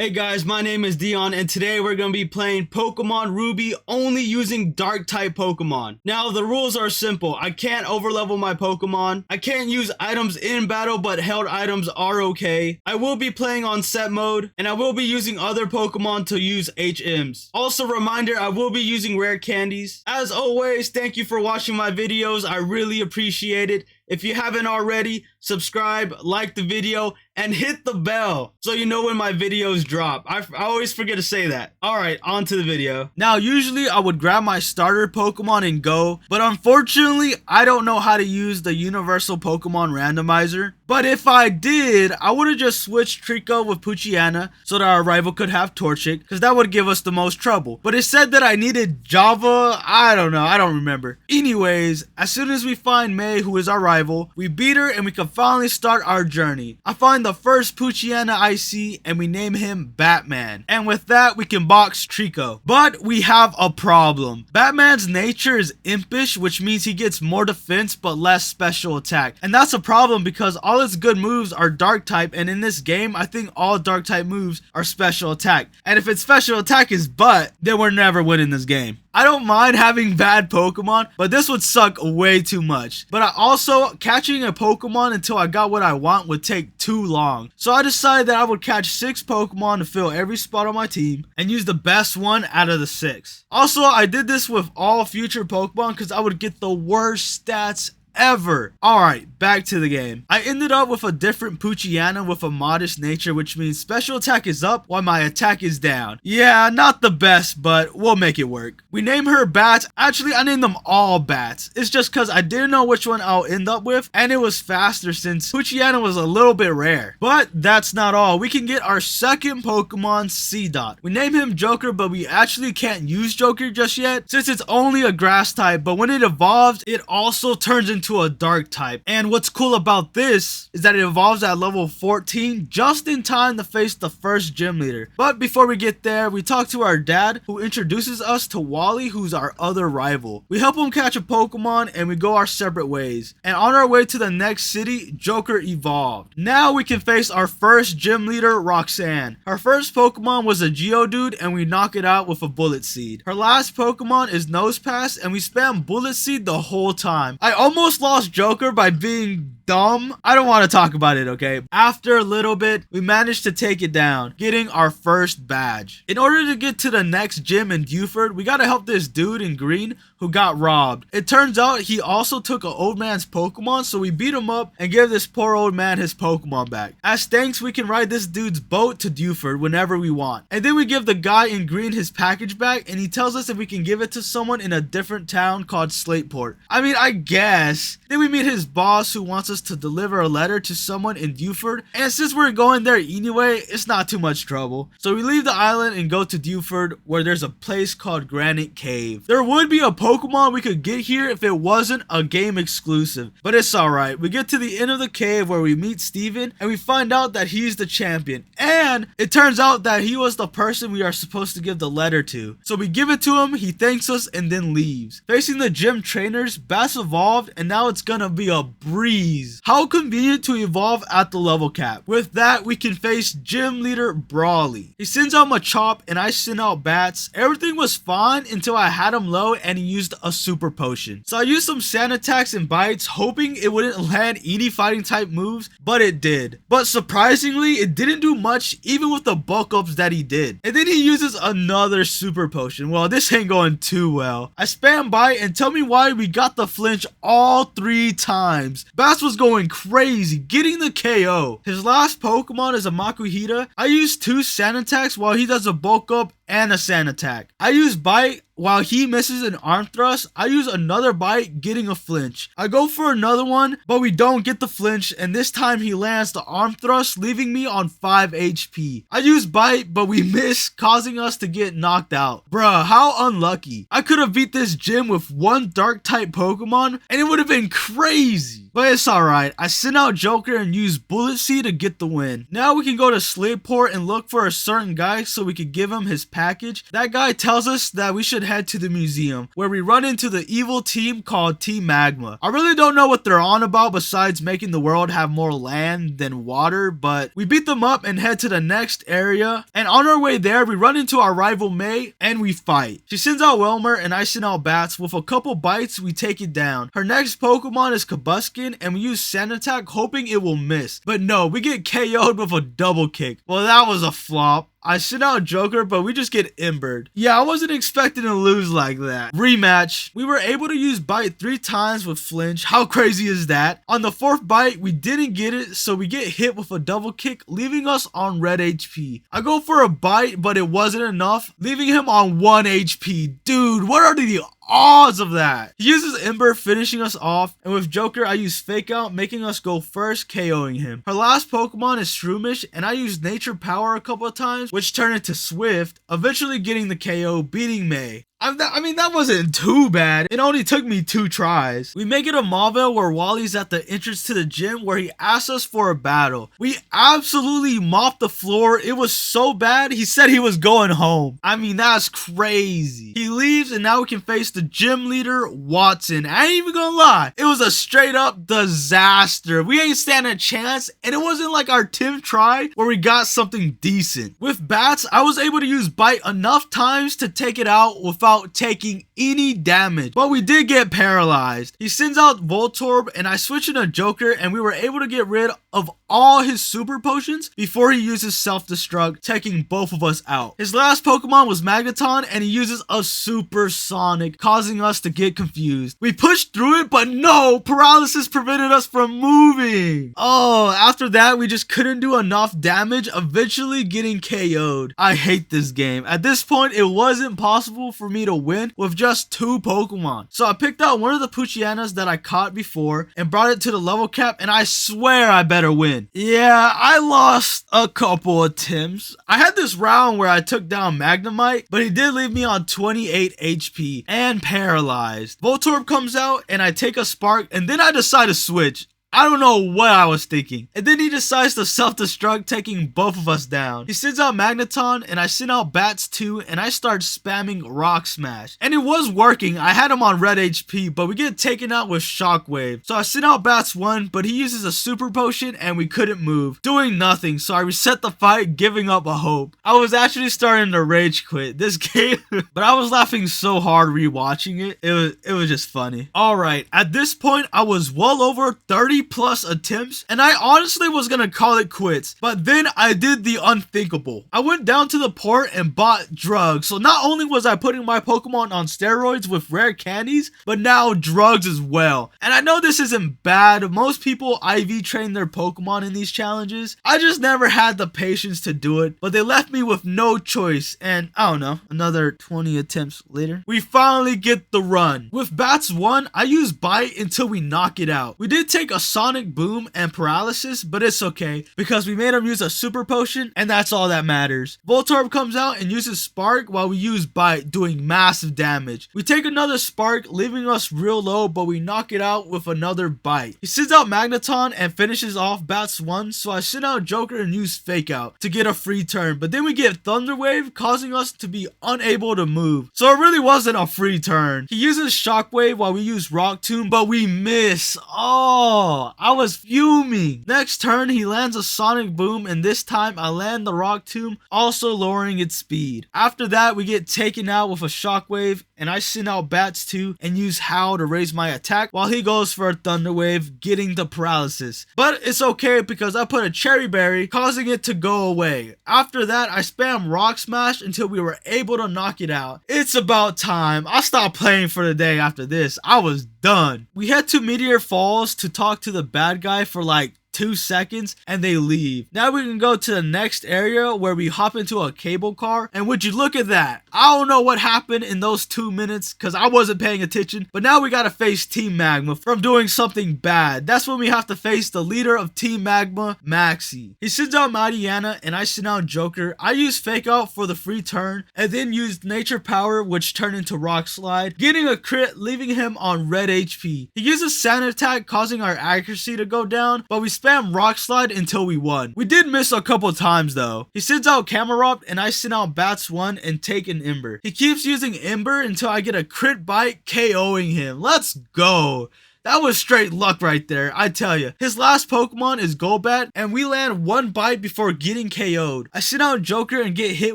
Hey guys, my name is Dion and today we're going to be playing Pokemon Ruby only using dark type Pokemon. Now the rules are simple. I can't overlevel my Pokemon. I can't use items in battle, but held items are okay. I will be playing on set mode and I will be using other Pokemon to use HMs. Also reminder, I will be using rare candies. As always, thank you for watching my videos. I really appreciate it. If you haven't already, subscribe, like the video, and hit the bell so you know when my videos drop. I always forget to say that. Alright, on to the video. Now, usually I would grab my starter Pokemon and go, but unfortunately, I don't know how to use the Universal Pokemon Randomizer. But if I did, I would have just switched Trico with Poochyena so that our rival could have Torchic, because that would give us the most trouble. But it said that I needed Java. I don't know. I don't remember. Anyways, as soon as we find May, who is our rival, we beat her and we can finally start our journey. I find the first Poochyena I see and we name him Batman. And with that, we can box Trico. But we have a problem. Batman's nature is impish, which means he gets more defense but less special attack. And that's a problem because all his good moves are dark type, and in this game I think all dark type moves are special attack. And if its special attack is butt, then we're never winning this game. I don't mind having bad Pokemon, but this would suck way too much. But I also, catching a Pokemon until I got what I want would take too long. So I decided that I would catch 6 Pokemon to fill every spot on my team and use the best one out of the 6. Also, I did this with all future Pokemon because I would get the worst stats ever. Alright, back to the game. I ended up with a different Poochyena with a modest nature, which means special attack is up while my attack is down. Yeah, not the best, but we'll make it work. We name her Bats. Actually, I named them all Bats. It's just because I didn't know which one I'll end up with, and it was faster since Poochyena was a little bit rare. But that's not all. We can get our second Pokemon, Seedot. We name him Joker, but we actually can't use Joker just yet since it's only a grass type, but when it evolves, it also turns into a dark type. And what's cool about this is that it evolves at level 14 just in time to face the first gym leader. But before we get there, we talk to our dad, who introduces us to Wally, who's our other rival. We help him catch a Pokemon and we go our separate ways. And on our way to the next city, Joker evolved. Now we can face our first gym leader, Roxanne. Her first Pokemon was a Geodude and we knock it out with a Bullet Seed. Her last Pokemon is Nosepass and we spam Bullet Seed the whole time. I almost lost Joker by being dumb. I don't want to talk about it, okay? After a little bit, we managed to take it down, getting our first badge. In order to get to the next gym in Dewford, we gotta help this dude in green who got robbed. It turns out he also took an old man's Pokemon, so we beat him up and give this poor old man his Pokemon back. As thanks, we can ride this dude's boat to Dewford whenever we want. And then we give the guy in green his package back, and he tells us if we can give it to someone in a different town called Slateport. I mean, I guess. Then we meet his boss who wants us to deliver a letter to someone in Dewford, and since we're going there anyway, it's not too much trouble. So we leave the island and go to Dewford, where there's a place called Granite Cave. There would be a Pokemon we could get here if it wasn't a game exclusive, but it's alright. We get to the end of the cave where we meet Steven, and we find out that he's the champion, and it turns out that he was the person we are supposed to give the letter to. So we give it to him, he thanks us, and then leaves. Facing the gym trainers, Bass evolved, and now it's gonna be a breeze. How convenient to evolve at the level cap. With that, we can face gym leader Brawly. He sends out Machop and I send out Bats. Everything was fine until I had him low and he used a super potion. So I used some sand attacks and bites, hoping it wouldn't land any fighting type moves, but it did. But surprisingly, it didn't do much even with the bulk ups that he did. And then he uses another super potion. Well, this ain't going too well. I spam bite and tell me why we got the flinch all 3 times. Bass was going crazy, getting the KO. His last Pokemon is a Makuhita. I use 2 sand attacks while he does a bulk up and a sand attack. I use bite while he misses an arm thrust. I use another bite, getting a flinch. I go for another one, but we don't get the flinch, and this time he lands the arm thrust, leaving me on 5 HP. I use bite, but we miss, causing us to get knocked out. Bruh, how unlucky. I could have beat this gym with 1 dark type Pokemon, and it would have been crazy. But it's alright. I sent out Joker and used Bullet Seed to get the win. Now we can go to Slateport and look for a certain guy so we can give him his package, that guy tells us that we should head to the museum where we run into the evil team called Team Magma. I really don't know what they're on about besides making the world have more land than water, but we beat them up and head to the next area, and on our way there we run into our rival May and we fight. She sends out Wilmer and I send out Bats. With a couple bites we take it down. Her next Pokemon is Kabuskin and we use Sand Attack hoping it will miss, but no, we get KO'd with a double kick. Well, that was a flop. I sent out Joker, but we just get embered. Yeah, I wasn't expecting to lose like that. Rematch. We were able to use Bite 3 times with Flinch. How crazy is that? On the 4th bite, we didn't get it, so we get hit with a double kick, leaving us on red HP. I go for a bite, but it wasn't enough, leaving him on 1 HP. Dude, what are the odds of that? He uses Ember, finishing us off, and with Joker I use Fake Out, making us go first, KOing him. Her last Pokemon is Shroomish, and I used Nature Power a couple of times, which turned into Swift, eventually getting the KO, beating May. I mean, that wasn't too bad. It only took me 2 tries. We make it a Mauville where Wally's at the entrance to the gym where he asks us for a battle. We absolutely mopped the floor. It was so bad, he said he was going home. I mean, that's crazy. He leaves and now we can face the gym leader, Watson. I ain't even gonna lie. It was a straight up disaster. We ain't stand a chance, and it wasn't like our 10th try where we got something decent. With Bats, I was able to use Bite enough times to take it out without taking any damage, but we did get paralyzed. He sends out Voltorb and I switch into Joker and we were able to get rid of all his super potions before he uses self-destruct, taking both of us out. His last Pokemon was Magneton and he uses a supersonic, causing us to get confused. We pushed through it, but no, paralysis prevented us from moving. Oh, after that we just couldn't do enough damage, eventually getting KO'd. I hate this game. At this point it wasn't possible for me to win with just 2 Pokemon. So I picked out one of the Poochyena that I caught before and brought it to the level cap, and I swear I better win. Yeah, I lost a couple attempts. I had this round where I took down Magnemite, but he did leave me on 28 HP and paralyzed. Voltorb comes out and I take a Spark, and then I decide to switch. I don't know what I was thinking. And then he decides to self-destruct, taking both of us down. He sends out Magneton and I send out Bats too, and I start spamming Rock Smash. And it was working. I had him on red HP, but we get taken out with Shockwave. So I send out Bats 1, but he uses a super potion and we couldn't move, doing nothing. So I reset the fight, giving up a hope. I was actually starting to rage quit this game, but I was laughing so hard rewatching it. It was just funny. Alright, at this point I was well over 30 plus attempts, and I honestly was gonna call it quits, but then I did the unthinkable. I went down to the port and bought drugs, so not only was I putting my Pokemon on steroids with rare candies, but now drugs as well. And I know this isn't bad, most people IV train their Pokemon in these challenges. I just never had the patience to do it, but they left me with no choice, and I don't know, another 20 attempts later, we finally get the run. With Bats 1, I use Bite until we knock it out. We did take a Sonic Boom and Paralysis, but it's okay because we made him use a super potion, and that's all that matters. Voltorb comes out and uses Spark while we use Bite, doing massive damage. We take another Spark, leaving us real low, but we knock it out with another Bite. He sends out Magneton and finishes off Bats 1, so I send out Joker and use Fake Out to get a free turn, but then we get Thunder Wave, causing us to be unable to move. So it really wasn't a free turn. He uses Shockwave while we use Rock Tomb, but we miss. Oh, I was fuming. Next turn, he lands a Sonic Boom, and this time I land the Rock Tomb, also lowering its speed. After that, we get taken out with a Shockwave, and I send out Bats 2 and use Howl to raise my attack while he goes for a Thunder Wave, getting the paralysis. But it's okay because I put a Cherry Berry, causing it to go away. After that, I spam Rock Smash until we were able to knock it out. It's about time. I stopped playing for the day after this. I was done. We head to Meteor Falls to talk to the bad guy for like 2 seconds and they leave. Now we can go to the next area where we hop into a cable car, and would you look at that? I don't know what happened in those 2 minutes because I wasn't paying attention, but now we gotta face Team Magma from doing something bad. That's when we have to face the leader of Team Magma, Maxie. He sends out Mightyena and I send out Joker. I use Fake Out for the free turn and then used Nature Power, which turned into Rock Slide, getting a crit, leaving him on red HP. He uses Sand Attack, causing our accuracy to go down, but we spent spam Rock Slide until we won. We did miss a couple times though. He sends out Camerupt and I send out Bats 1 and take an Ember. He keeps using Ember until I get a crit bite KOing him. Let's go. That was straight luck right there, I tell you. His last Pokemon is Golbat, and we land one bite before getting KO'd. I send out Joker and get hit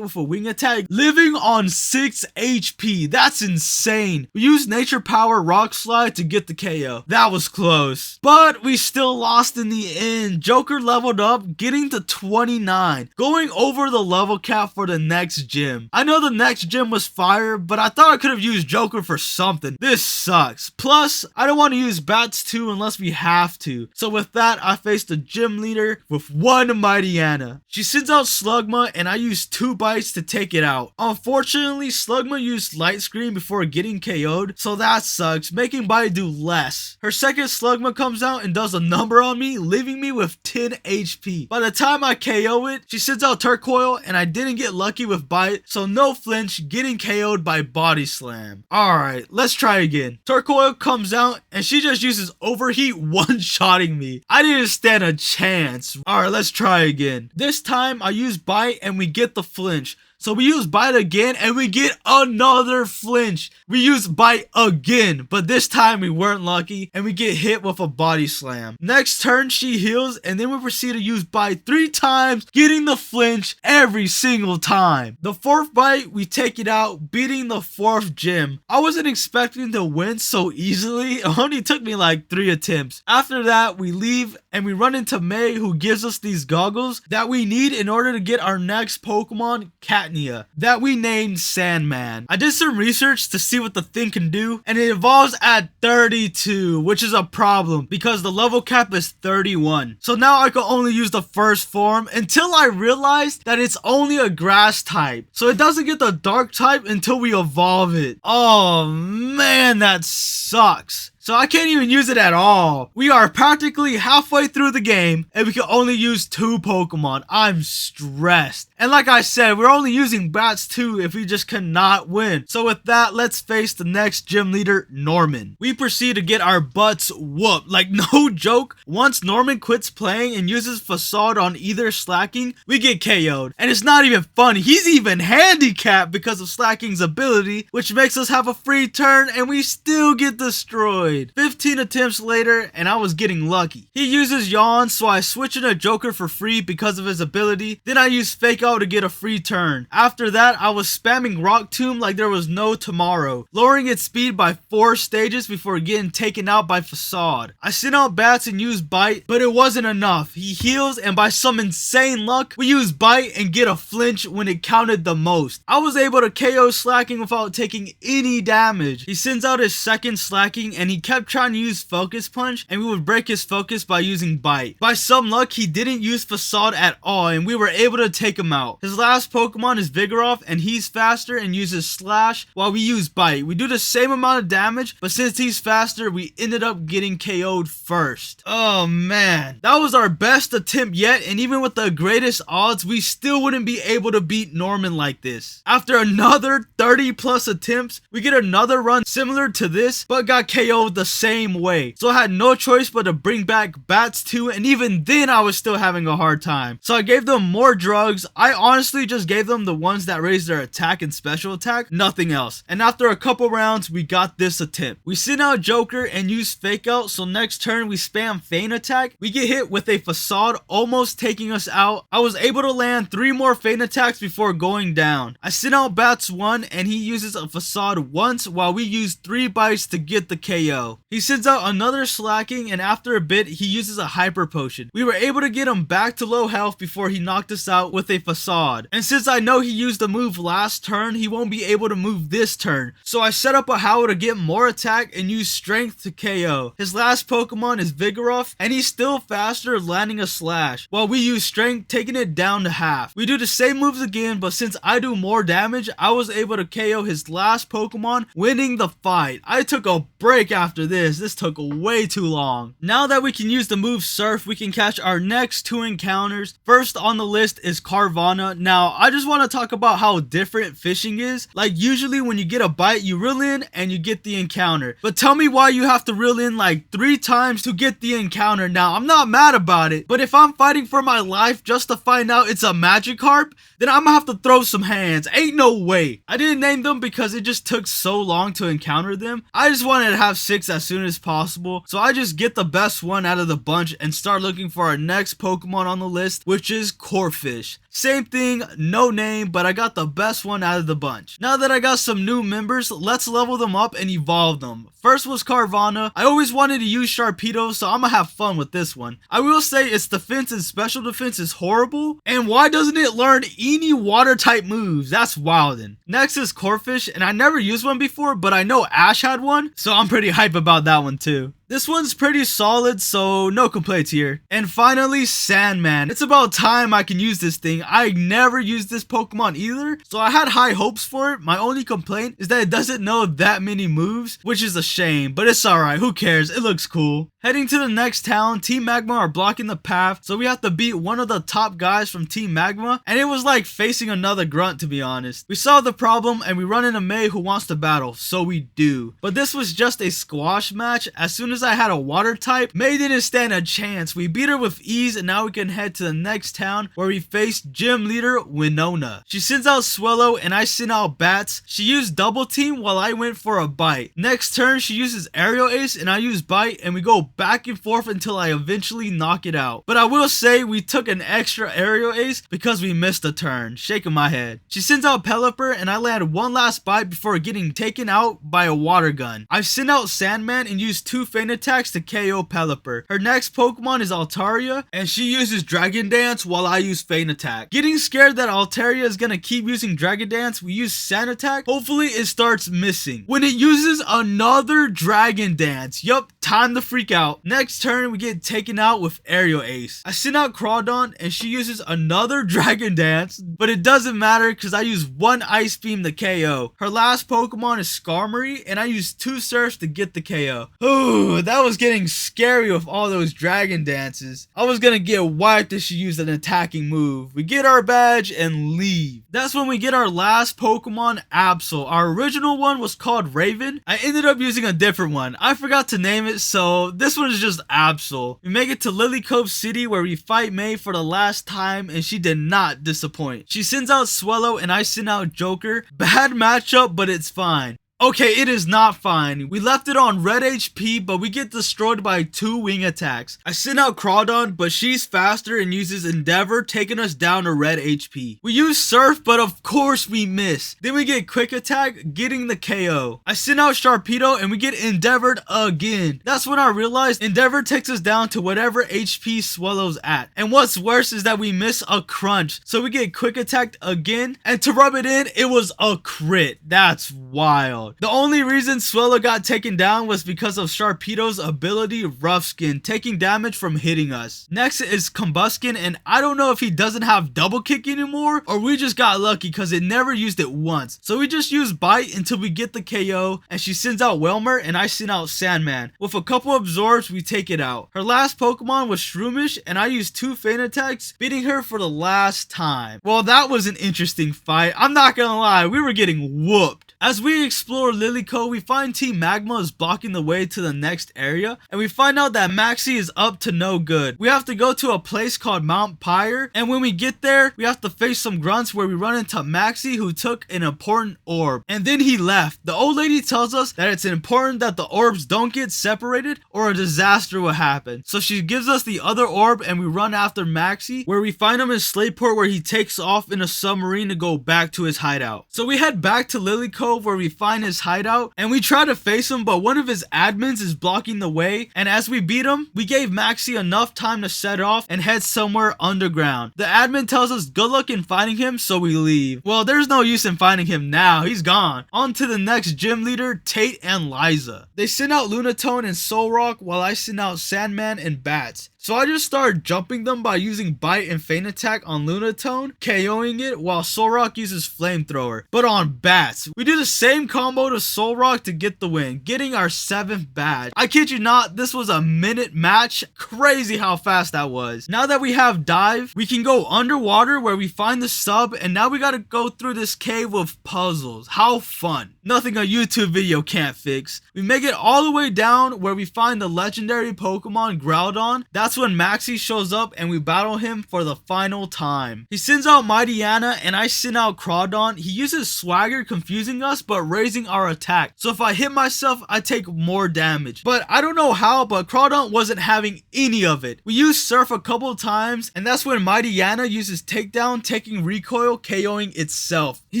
with a wing attack, living on 6 HP. That's insane. We used Nature Power Rock Slide to get the KO. That was close. But we still lost in the end. Joker leveled up, getting to 29, going over the level cap for the next gym. I know the next gym was fire, but I thought I could have used Joker for something. This sucks. Plus, I don't want to use Bats 2 unless we have to. So with that, I faced the gym leader with one Mightyena. She sends out Slugma and I use 2 bites to take it out. Unfortunately, Slugma used Light Screen before getting KO'd, so that sucks, making Bite do less. Her second Slugma comes out and does a number on me, leaving me with 10 HP. By the time I KO it, she sends out Turcoil and I didn't get lucky with Bite, so no flinch, getting KO'd by Body Slam. Alright, let's try again. Turcoil comes out and she just uses Overheat one-shotting me. I didn't stand a chance. Alright, let's try again. This time I use Bite and we get the flinch. So we use Bite again and we get another flinch. We use Bite again, but this time we weren't lucky and we get hit with a Body Slam. Next turn she heals and then we proceed to use Bite 3 times, getting the flinch every single time. The 4th bite we take it out, beating the 4th gym. I wasn't expecting to win so easily. It only took me like 3 attempts. After that we leave and we run into May, who gives us these goggles that we need in order to get our next Pokemon, Catnip, that we named Sandman. I did some research to see what the thing can do, and it evolves at 32, which is a problem because the level cap is 31. So now I can only use the first form until I realized that it's only a grass type. So it doesn't get the dark type until we evolve it. Oh man, that sucks. So I can't even use it at all. We are practically halfway through the game and we can only use 2 Pokemon. I'm stressed. And like I said, we're only using Bats 2 if we just cannot win. So with that, let's face the next gym leader, Norman. We proceed to get our butts whooped. Like no joke, once Norman quits playing and uses Facade on either Slacking, we get KO'd. And it's not even funny. He's even handicapped because of Slacking's ability, which makes us have a free turn and we still get destroyed. 15 attempts later and I was getting lucky. He uses Yawn, so I switch into Joker for free because of his ability. Then I use Fake Out to get a free turn. After that, I was spamming Rock Tomb like there was no tomorrow, lowering its speed by 4 stages before getting taken out by Facade. I sent out Bats and used Bite, but it wasn't enough. He heals and by some insane luck, we use Bite and get a flinch when it counted the most. I was able to KO Slacking without taking any damage. He sends out his second Slacking and he kept trying to use Focus Punch and we would break his focus by using Bite. By some luck, he didn't use Facade at all and we were able to take him out. His last Pokemon is Vigoroth and he's faster and uses Slash while we use Bite. We do the same amount of damage, but since he's faster, we ended up getting KO'd first. Oh man, that was our best attempt yet, and even with the greatest odds, we still wouldn't be able to beat Norman like this. After another 30 plus attempts, we get another run similar to this, but got KO'd the same way. So I had no choice but to bring back Bats 2, and even then I was still having a hard time. So I gave them more drugs. I honestly just gave them the ones that raised their attack and special attack, nothing else. And after a couple rounds, we got this attempt. We send out Joker and use Fake Out, so next turn we spam Feint Attack. We get hit with a Facade, almost taking us out. I was able to land 3 more Feint Attacks before going down. I send out Bats 1 and he uses a Facade once while we use 3 bites to get the KO. He sends out another Slacking and after a bit he uses a Hyper Potion. We were able to get him back to low health before he knocked us out with a Facade. And since I know he used the move last turn, he won't be able to move this turn. So I set up a Howl to get more attack and use Strength to KO. His last Pokemon is Vigoroth and he's still faster, landing a Slash, while we use Strength, taking it down to half. We do the same moves again, but since I do more damage, I was able to KO his last Pokemon, winning the fight. I took a break after after this. This took way too long. Now that we can use the move Surf, we can catch our next 2 encounters. First on the list is Carvanha. Now, I just want to talk about how different fishing is. Like, usually when you get a bite, you reel in and you get the encounter. But tell me why you have to reel in like 3 times to get the encounter. Now, I'm not mad about it, but if I'm fighting for my life just to find out it's a Magikarp, then I'm gonna have to throw some hands. Ain't no way. I didn't name them because it just took so long to encounter them. I just wanted to have 6 as soon as possible, so I just get the best one out of the bunch and start looking for our next Pokemon on the list, which is Corphish. Same thing, no name, but I got the best one out of the bunch. Now that I got some new members, let's level them up and evolve them. First was Carvanha. I always wanted to use Sharpedo, so I'm gonna have fun with this one. I will say its defense and special defense is horrible, and why doesn't it learn any water type moves? That's wildin'. Next is Corphish, and I never used one before, but I know Ash had one, so I'm pretty hype about that one too. This one's pretty solid, so no complaints here. And finally, Sandman. It's about time I can use this thing. I never used this Pokemon either, so I had high hopes for it. My only complaint is that it doesn't know that many moves, which is a shame, but it's alright, who cares, it looks cool. Heading to the next town, Team Magma are blocking the path, so we have to beat one of the top guys from Team Magma, and it was like facing another grunt, to be honest. We solve the problem, and we run into May, who wants to battle, so we do. But this was just a squash match. As soon as I had a water type, May didn't stand a chance. We beat her with ease, and now we can head to the next town, where we face gym leader Winona. She sends out Swellow, and I send out Bats. She used Double Team while I went for a bite. Next turn, she uses Aerial Ace, and I use Bite, and we go back and forth until I eventually knock it out. But I will say we took an extra Aerial Ace because we missed a turn. Shaking my head. She sends out Pelipper, and I land one last bite before getting taken out by a water gun. I send out Sandman and use 2 feint attacks to KO Pelipper. Her next Pokemon is Altaria, and she uses Dragon Dance while I use Feint Attack. Getting scared that Altaria is gonna keep using Dragon Dance, we use Sand Attack. Hopefully it starts missing. When it uses another Dragon Dance. Yup, time to freak out. Next turn, we get taken out with Aerial Ace. I send out Crawdon, and she uses another Dragon Dance, but it doesn't matter because I use 1 Ice Beam to KO. Her last Pokemon is Skarmory, and I use 2 Surfs to get the KO. Ooh, that was getting scary with all those Dragon Dances. I was gonna get wiped if she used an attacking move. We get our badge and leave. That's when we get our last Pokemon, Absol. Our original one was called Raven. I ended up using a different one. I forgot to name it, so this one is just Absol. We make it to Lilycove City where we fight May for the last time, and she did not disappoint. She sends out Swellow and I send out Joker. Bad matchup, but it's fine. Okay, it is not fine. We left it on red HP, but we get destroyed by 2 wing attacks. I send out Crawdon, but she's faster and uses Endeavor, taking us down to red HP. We use Surf, but of course we miss. Then we get Quick Attack, getting the KO. I send out Sharpedo, and we get Endeavored again. That's when I realized Endeavor takes us down to whatever HP Swellow's at. And what's worse is that we miss a crunch. So we get Quick Attacked again, and to rub it in, it was a crit. That's wild. The only reason Swellow got taken down was because of Sharpedo's ability Rough Skin, taking damage from hitting us. Next is Combuskin, and I don't know if he doesn't have Double Kick anymore, or we just got lucky because it never used it once. So we just use Bite until we get the KO, and she sends out Whelmer, and I send out Sandman. With a couple absorbs, we take it out. Her last Pokemon was Shroomish, and I used 2 feint attacks, beating her for the last time. Well, that was an interesting fight. I'm not gonna lie, we were getting whooped. As we explore Lilycove, we find Team Magma is blocking the way to the next area, and we find out that Maxie is up to no good. We have to go to a place called Mount Pyre, and when we get there, we have to face some grunts where we run into Maxie, who took an important orb, and then he left. The old lady tells us that it's important that the orbs don't get separated or a disaster will happen. So she gives us the other orb, and we run after Maxie, where we find him in Slateport, where he takes off in a submarine to go back to his hideout. So we head back to Lilycove, where we find his hideout, and we try to face him, but one of his admins is blocking the way, and as we beat him, we gave Maxie enough time to set off and head somewhere underground. The admin tells us good luck in finding him, so we leave. Well, there's no use in finding him now, he's gone. On to the next gym leader, Tate and Liza. They send out Lunatone and Solrock while I send out Sandman and Bats. So I just started jumping them by using Bite and Feint Attack on Lunatone, KOing it, while Solrock uses Flamethrower. But on Bats, we do the the same combo to Solrock to get the win, getting our 7th badge. I kid you not, this was a minute match. Crazy how fast that was. Now that we have dive, we can go underwater where we find the sub, and now we gotta go through this cave with puzzles. How fun. Nothing a YouTube video can't fix. We make it all the way down where we find the legendary Pokemon Groudon. That's when Maxie shows up and we battle him for the final time. He sends out Mightyena and I send out Crawdon. He uses Swagger, confusing us but raising our attack. So if I hit myself, I take more damage. But I don't know how, but Crawdon wasn't having any of it. We use Surf a couple of times and that's when Mightyena uses Takedown, taking recoil, KOing itself. He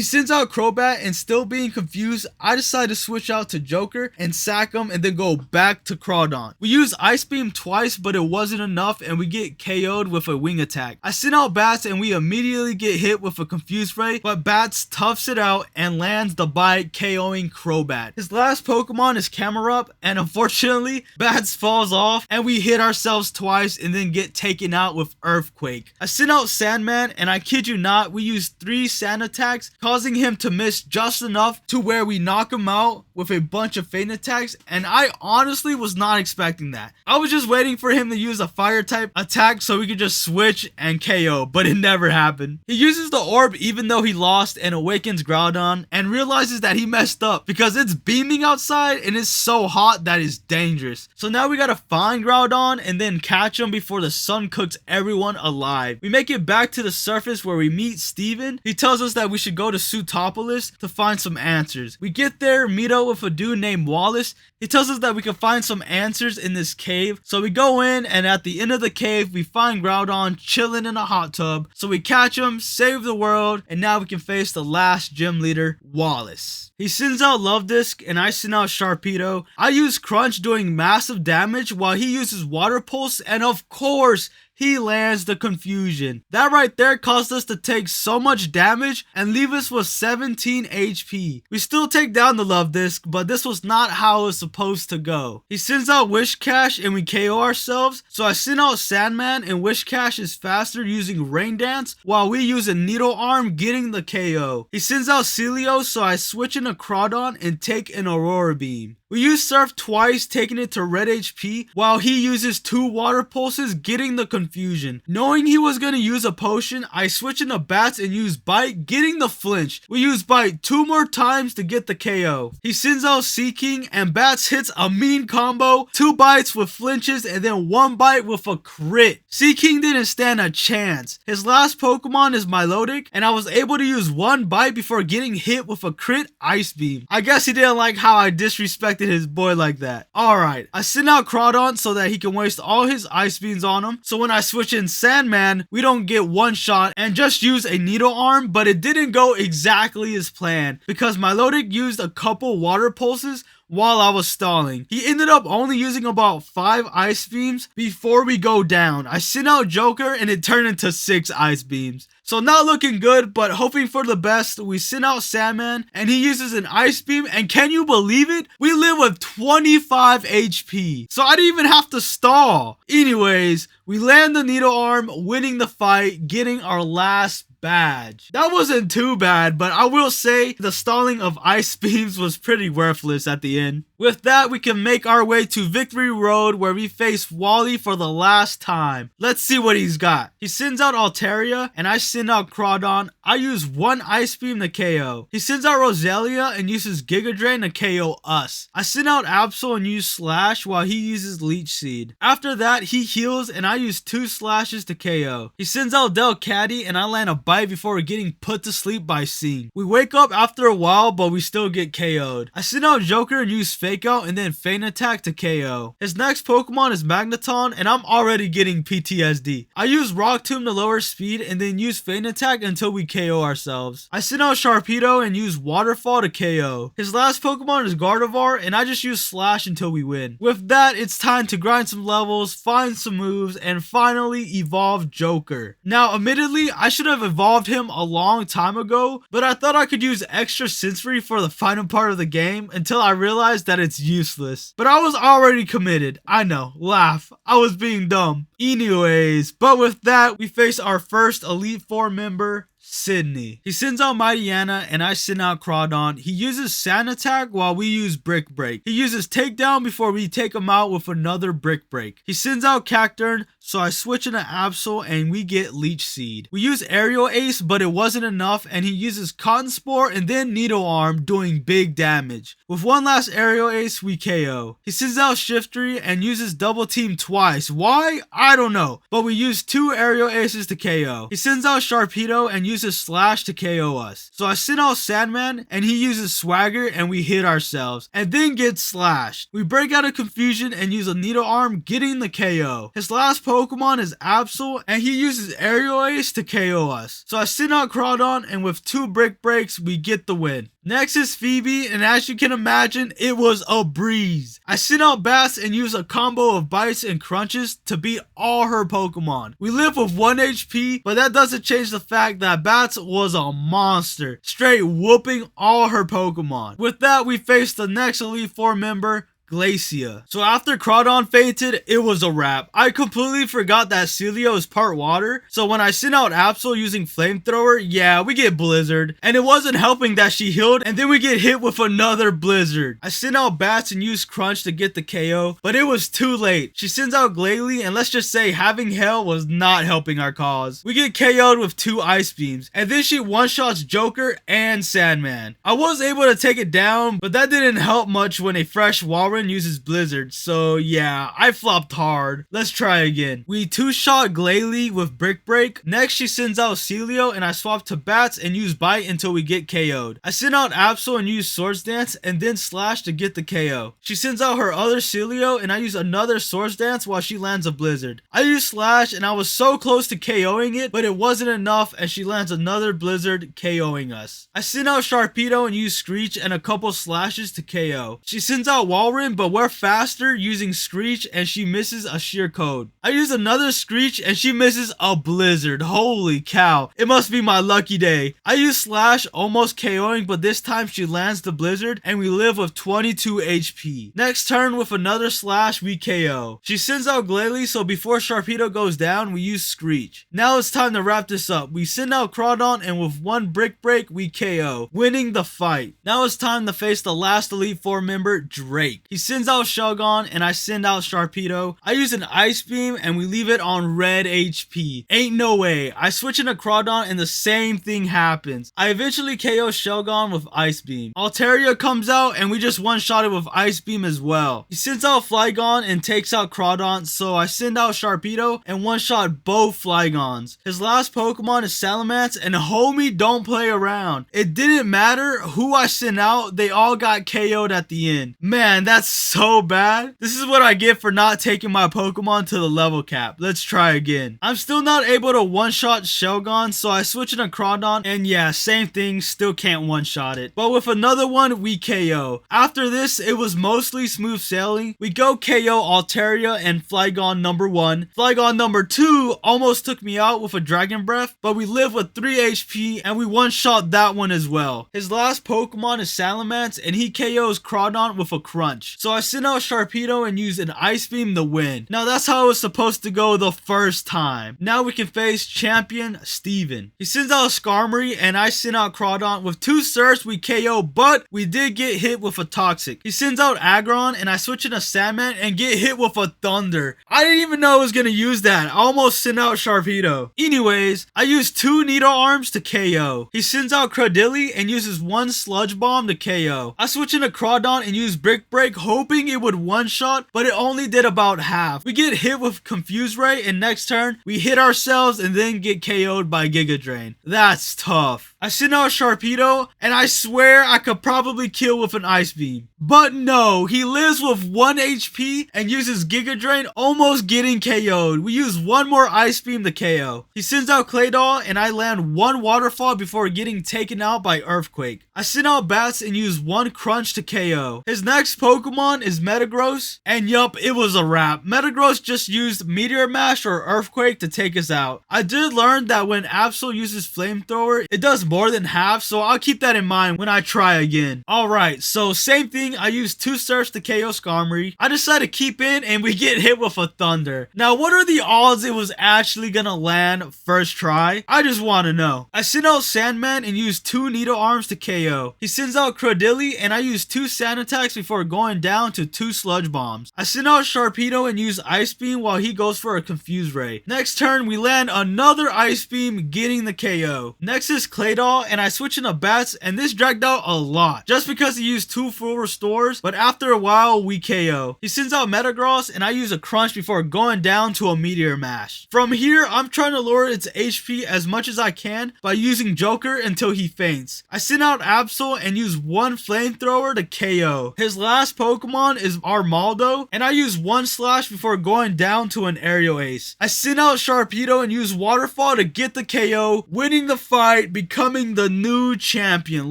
sends out Crobat and still being confused, I decide to switch out to Joker and sack him and then go back to Crawdon. We use Ice Beam twice but it wasn't enough and we get KO'd with a wing attack. I send out Bats and we immediately get hit with a Confuse Ray, but Bats toughs it out and lands the bite, KOing Crobat. His last Pokemon is Camerupt and unfortunately Bats falls off and we hit ourselves twice and then get taken out with Earthquake. I send out Sandman and I kid you not, we use 3 sand attacks, causing him to miss just enough to where we knock him out with a bunch of feint attacks, and I honestly was not expecting that. I was just waiting for him to use a fire type attack so we could just switch and KO, but it never happened. He uses the orb even though he lost and awakens Groudon and realizes that he messed up because it's beaming outside and it's so hot that it's dangerous. So now we gotta find Groudon and then catch him before the sun cooks everyone alive. We make it back to the surface where we meet Steven. He tells us that we should go to Sootopolis to find some answers. We get there, meet up with a dude named Wallace. He tells us that we can find some answers in this cave. So we go in and at the end of the cave, we find Groudon chilling in a hot tub. So we catch him, save the world, and now we can face the last gym leader, Wallace. He sends out Love Disc and I send out Sharpedo. I use Crunch doing massive damage while he uses Water Pulse, and of course, he lands the Confusion. That right there caused us to take so much damage and leave us with 17 HP. We still take down the Love Disc, but this was not how it was supposed to go. He sends out Whiscash and we KO ourselves, so I send out Sandman and Whiscash is faster using Rain Dance while we use a Needle Arm getting the KO. He sends out Celio, so I switch into Crawdon and take an Aurora Beam. We use Surf twice, taking it to red HP, while he uses 2 Water Pulses, getting the Confusion. Knowing he was going to use a potion, I switch into Bats and use Bite, getting the flinch. We use Bite 2 more times to get the KO. He sends out Seaking, and Bats hits a mean combo, 2 bites with flinches, and then 1 bite with a crit. Seaking didn't stand a chance. His last Pokemon is Milotic, and I was able to use 1 bite before getting hit with a crit Ice Beam. I guess he didn't like how I disrespected his boy like that. Alright, I send out Crawdon so that he can waste all his Ice Beams on him. So when I switch in Sandman, we don't get one shot and just use a Needle Arm, but it didn't go exactly as planned because Milotic used a couple Water Pulses while I was stalling. He ended up only using about 5 Ice Beams before we go down. I sent out Joker and it turned into 6 Ice Beams. So not looking good, but hoping for the best, we send out Sandman and he uses an Ice Beam, and can you believe it? We live with 25 HP. So I didn't even have to stall. Anyways, we land the Needle Arm, winning the fight, getting our last badge. That wasn't too bad, but I will say the stalling of Ice Beams was pretty worthless at the end. With that, we can make our way to Victory Road where we face Wally for the last time. Let's see what he's got. He sends out Altaria and I send out Crawdon. I use 1 Ice Beam to KO. He sends out Roselia and uses Giga Drain to KO us. I send out Absol and use Slash while he uses Leech Seed. After that, he heals and I use 2 slashes to KO. He sends out Delcatty and I land a bite before getting put to sleep by Sing. We wake up after a while, but we still get KO'd. I send out Joker and use Fake Out and then Feint Attack to KO. His next Pokemon is Magneton and I'm already getting PTSD. I use Rock Tomb to lower speed and then use Feint Attack until we KO ourselves. I send out Sharpedo and use Waterfall to KO. His last Pokemon is Gardevoir and I just use Slash until we win. With that, it's time to grind some levels, find some moves, and finally evolve Joker. Now, admittedly, I should have evolved him a long time ago, but I thought I could use extra sensory for the final part of the game until I realized that it's useless. But I was already committed. I know, laugh. I was being dumb. Anyways, but with that, we face our first Elite Four member, Sydney. He sends out Mightyena and I send out Crawdon. He uses Sand Attack while we use Brick Break. He uses Takedown before we take him out with another Brick Break. He sends out Cacturn, so I switch into Absol and we get Leech Seed. We use Aerial Ace, but it wasn't enough, and he uses Cotton Spore and then Needle Arm, doing big damage. With one last Aerial Ace, we KO. He sends out Shiftry and uses Double Team twice. Why? I don't know, but we use 2 Aerial Aces to KO. He sends out Sharpedo and uses Slash to KO us. So I send out Sandman and he uses Swagger and we hit ourselves and then get slashed. We break out of confusion and use a Needle Arm, getting the KO. His last Pokemon is Absol and he uses Aerial Ace to KO us. So I send out Crawdon and with 2 Brick Breaks we get the win. Next is Phoebe, and as you can imagine, it was a breeze. I sent out Bats and use a combo of Bites and Crunches to beat all her Pokemon. We live with 1 HP, but that doesn't change the fact that Bats was a monster, straight whooping all her Pokemon. With that, we face the next Elite Four member, Glacia. So after Crawdon fainted, it was a wrap. I completely forgot that Celio is part water, so when I sent out Absol using Flamethrower, yeah, we get Blizzard. And it wasn't helping that she healed, and then we get hit with another Blizzard. I sent out Bats and used Crunch to get the KO, but it was too late. She sends out Glalie, and let's just say having Hail was not helping our cause. We get KO'd with 2 Ice Beams, and then she one-shots Joker and Sandman. I was able to take it down, but that didn't help much when a fresh Walrein uses Blizzard, so yeah, I flopped hard. Let's try again. We 2-shot Glalie with Brick Break. Next, she sends out Celio, and I swap to Bats and use Bite until we get KO'd. I send out Absol and use Swords Dance and then Slash to get the KO. She sends out her other Celio, and I use another Swords Dance while she lands a Blizzard. I use Slash, and I was so close to KOing it, but it wasn't enough, and she lands another Blizzard, KOing us. I send out Sharpedo and use Screech and a couple Slashes to KO. She sends out Walrein, but we're faster using Screech and she misses a Sheer Code. I use another Screech and she misses a Blizzard. Holy cow, it must be my lucky day. I use Slash, almost KOing, but this time she lands the Blizzard and we live with 22 HP. Next turn with another Slash, we KO. She sends out Glalie, so before Sharpedo goes down, we use Screech. Now it's time to wrap this up. We send out Crawdon and with 1 Brick Break, we KO, winning the fight. Now it's time to face the last Elite Four member, Drake. He sends out Shelgon and I send out Sharpedo. I use an Ice Beam and we leave it on red HP. Ain't no way. I switch into Crawdon and the same thing happens. I eventually KO Shelgon with Ice Beam. Altaria comes out and we just one-shot it with Ice Beam as well. He sends out Flygon and takes out Crawdon, so I send out Sharpedo and one-shot both Flygons. His last Pokemon is Salamence, and homie don't play around. It didn't matter who I sent out, they all got KO'd at the end. Man, that's so bad. This is what I get for not taking my Pokemon to the level cap. Let's try again. I'm still not able to one-shot Shelgon, so I switch into Crawdon, and yeah, same thing, still can't one-shot it. But with another one, we KO. After this, it was mostly smooth sailing. We go KO Altaria and Flygon number 1. Flygon number 2 almost took me out with a Dragon Breath, but we live with 3 HP and we one-shot that one as well. His last Pokemon is Salamence and he KOs Crawdon with a Crunch. So I send out Sharpedo and use an Ice Beam to win. Now that's how it was supposed to go the first time. Now we can face champion Steven. He sends out Skarmory and I send out Crawdon. With 2 Surfs we KO, but we did get hit with a Toxic. He sends out Aggron and I switch into Sandman and get hit with a Thunder. I didn't even know I was gonna use that. I almost sent out Sharpedo. Anyways, I used 2 Needle Arms to KO. He sends out Cradily and uses 1 Sludge Bomb to KO. I switch into Crawdon and use Brick Break, hoping it would one-shot, but it only did about half. We get hit with Confuse Ray, and next turn, we hit ourselves and then get KO'd by Giga Drain. That's tough. I send out Sharpedo, and I swear I could probably kill with an Ice Beam. But no, he lives with 1 HP and uses Giga Drain, almost getting KO'd. We use 1 more Ice Beam to KO. He sends out Claydol, and I land 1 Waterfall before getting taken out by Earthquake. I send out Bats and use 1 Crunch to KO. His next Pokemon Pokemon is Metagross, and yup, it was a wrap. Metagross just used Meteor Mash or Earthquake to take us out. I did learn that when Absol uses Flamethrower, it does more than half, so I'll keep that in mind when I try again. Alright, so same thing, I used 2 Surfs to KO Skarmory. I decided to keep in and we get hit with a Thunder. Now what are the odds it was actually gonna land first try? I just want to know. I sent out Sandman and used 2 Needle Arms to KO. He sends out Crodilly and I use 2 Sand Attacks before going down to 2 Sludge Bombs. I send out Sharpedo and use Ice Beam while he goes for a Confuse Ray. Next turn we land another Ice Beam, getting the KO. Next is Claydol and I switch into Bats, and this dragged out a lot just because he used 2 full restores, but after a while we KO. He sends out Metagross and I use a Crunch before going down to a Meteor Mash. From here I'm trying to lower its HP as much as I can by using Joker until he faints. I send out Absol and use 1 Flamethrower to KO. His last Pokemon is Armaldo and I use 1 Slash before going down to an Aerial Ace. I send out Sharpedo and use Waterfall to get the KO, winning the fight, becoming the new champion.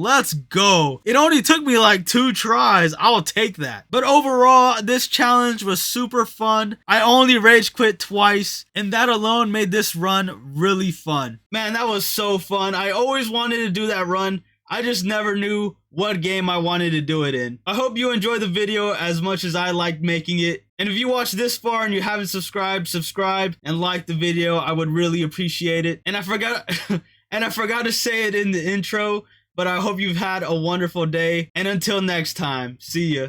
Let's go. It only took me like 2 tries. I'll take that. But overall, this challenge was super fun. I only rage quit twice, and that alone made this run really fun. Man, that was so fun. I always wanted to do that run. I just never knew what game I wanted to do it in. I hope you enjoyed the video as much as I liked making it. And if you watched this far and you haven't subscribed, subscribe and like the video. I would really appreciate it. And I forgot to say it in the intro, but I hope you've had a wonderful day. And until next time, see ya.